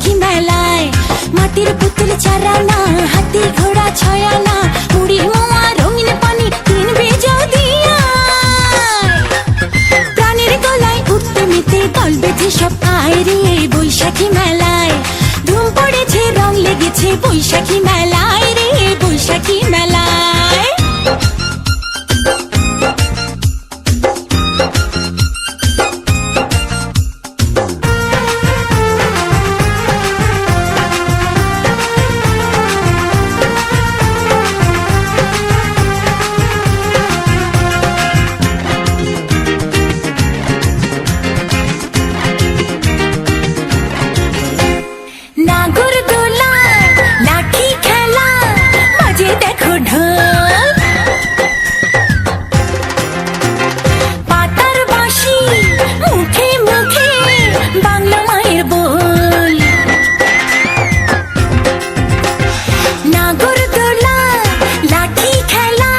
বৈশাখী মেলায় মাটির পুতুল চারানা হাতি ঘোড়া ছয়ানা মুড়ি মোয়া রঙিন পানি কিনবে যদি প্রাণের গলায় উঠতে মেতে দল বেঁধে সব আয় রে বৈশাখী মেলায় ধুম পড়েছে রং লেগেছে বৈশাখী মেলায় রে বৈশাখী মেলায়। নাগরদোলা লাঠি খেলা বাজে দেখো ঢোল পাতার বাঁশি মুখে মুখে বাংলা মায়ের বোল নাগরদোলা লাঠি খেলা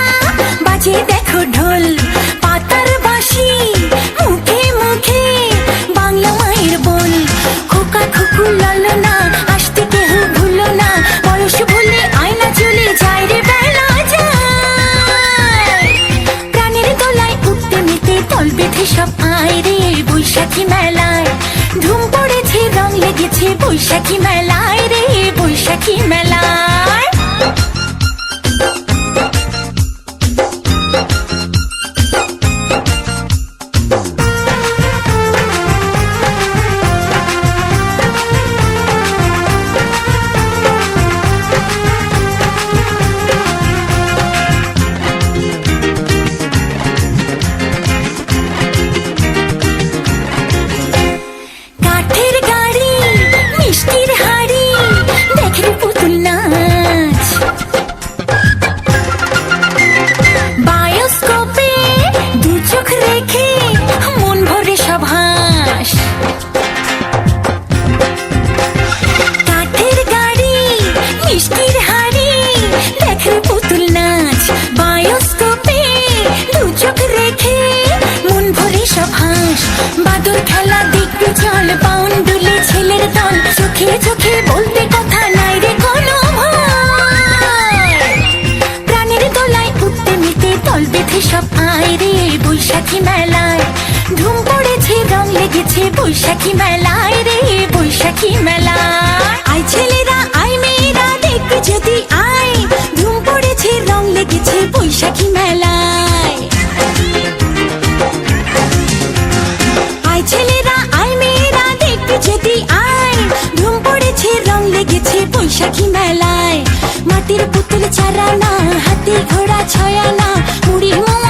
বাজে দেখো ঢোল পাতার বাঁশি মুখে মুখে বাংলা মায়ের বোল খোকা খুকু ললনা আসতে কেহ ভুলো না বয়স ভুলে আয়না চলে যায় রে বেলা যায় প্রাণের দোলায় উঠতে মেতে দল বেঁধে সব আয় রে বৈশাখী মেলায় ধুম পড়েছে রং লেগেছে বৈশাখী মেলায় রে বৈশাখী মেলায়। কাঠের গাড়ি মিষ্টির হাড়ি দেখে পুতুল নাচ বায়োস্কোপে দু চোখ রেখে মন ভরে সব হাস কাঠের গাড়ি মিষ্টির হাড়ি দেখে পুতুল নাচ বায়োস্কোপে দু চোখ রেখে মন ভরে সব হাস বাদর খেলা দেখতে চল পাউন দুলে ছেলের দল চোখে চোখে বলতে কথা নাই রে কোনো ভয় প্রাণের দোলায় উঠতে মেতে দল বেঁধে সব আয় রে বৈশাখী মেলায় ধুম পড়েছে রং লেগেছে বৈশাখী মেলায় রে বৈশাখী মেলায়। আয় ছেলেরা আয় মেয়েরা দেখতে যদি আয় ধুম পড়েছে রং লেগেছে বৈশাখী মেলায় আয় ছেলেরা আয় মেয়েরা দেখতে যদি আয় ধুম পড়েছে রং লেগেছে বৈশাখী মেলায় মাটির পুতুল চারানা হাতি ঘোড়া ছয়ানা মুড়ি মোয়া